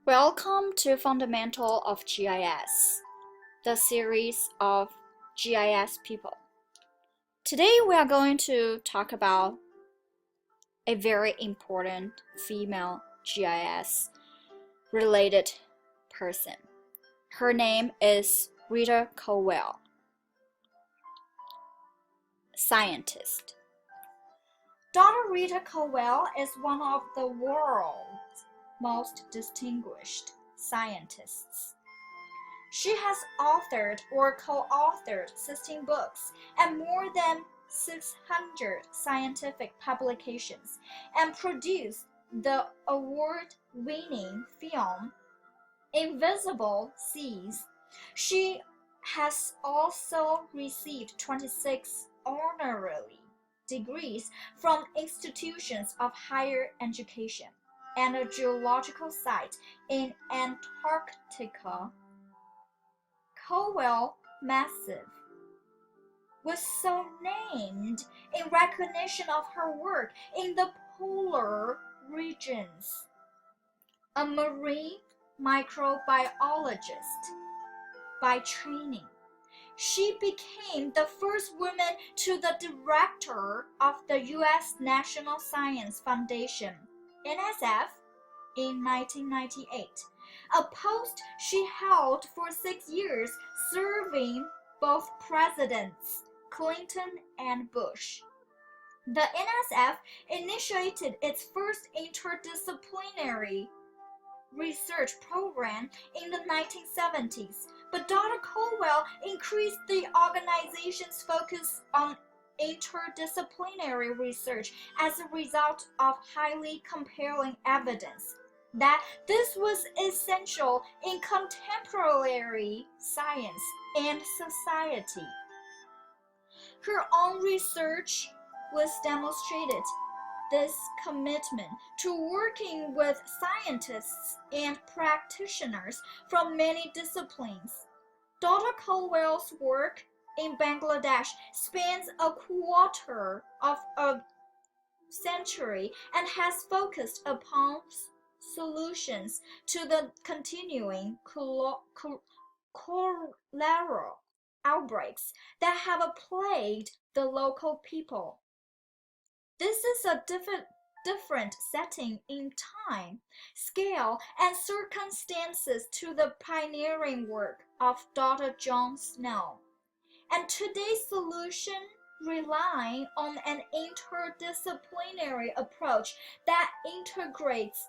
Welcome to Fundamental of GIS, the series of GIS people. Today we are going to talk about a very important female GIS related person. Her name is Rita Colwell, scientist. Dr. Rita Colwell is one of the world's most distinguished scientists. She has authored or co-authored 16 books and more than 600 scientific publications and produced the award-winning film Invisible Seas. She has also received 26 honorary degrees from institutions of higher education and a geological site in Antarctica. Colwell Massive was so named in recognition of her work in the polar regions. A marine microbiologist by training, she became the first woman to the director of the U.S. National Science Foundation, NSF, in 1998, a post she held for 6 years, serving both presidents Clinton and Bush. The NSF initiated its first interdisciplinary research program in the 1970s, but Dr. Colwell increased the organization's focus on interdisciplinary research as a result of highly compelling evidence that this was essential in contemporary science and society. Her own research was demonstrated this commitment to working with scientists and practitioners from many disciplines. Dr. Colwell's work in Bangladesh spans a quarter of a century and has focused upon solutions to the continuing cholera outbreaks that have plagued the local people. This is a different setting in time, scale, and circumstances to the pioneering work of Dr. John Snow. And today's solution rely on an interdisciplinary approach that integrates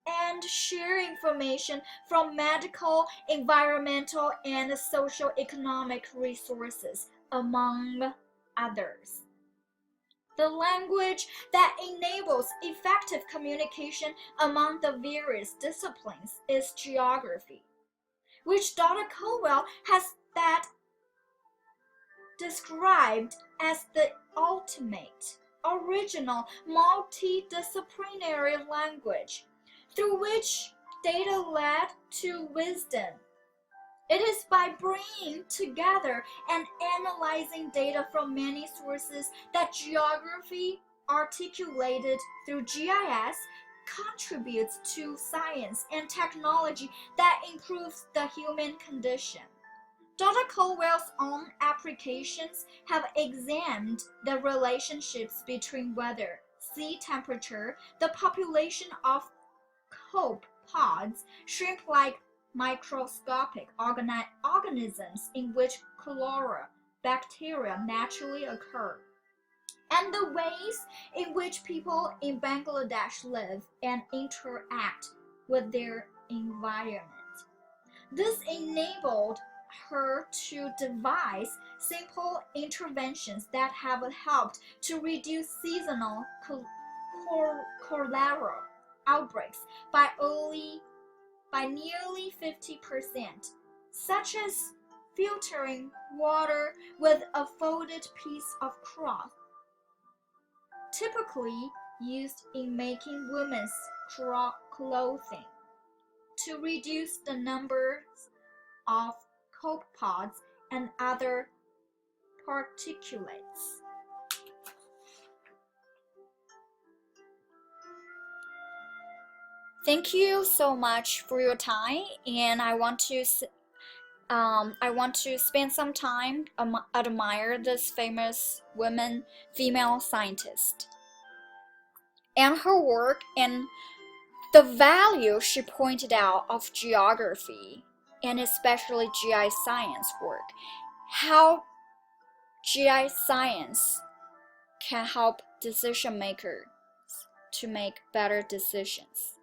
and share information from medical, environmental, and socioeconomic resources, among others. The language that enables effective communication among the various disciplines is geography, which Dr. Colwell has described as the ultimate, original, multi-disciplinary language through which data led to wisdom. It is by bringing together and analyzing data from many sources that geography, articulated through GIS, contributes to science and technology that improves the human condition. Dr. Colwell's own applications have examined the relationships between weather, sea temperature, the population of copepods, shrimp-like microscopic organisms in which cholera bacteria naturally occur, and the ways in which people in Bangladesh live and interact with their environment. This enabled her to devise simple interventions that have helped to reduce seasonal cholera outbreaks by nearly 50%, such as filtering water with a folded piece of cloth, typically used in making women's clothing, to reduce the numbers of copepods and other particulates. Thank you so much for your time, and I want to spend some time admire this famous female scientist and her work and the value she pointed out of geography and especially GI science work. How GI science can help decision makers to make better decisions.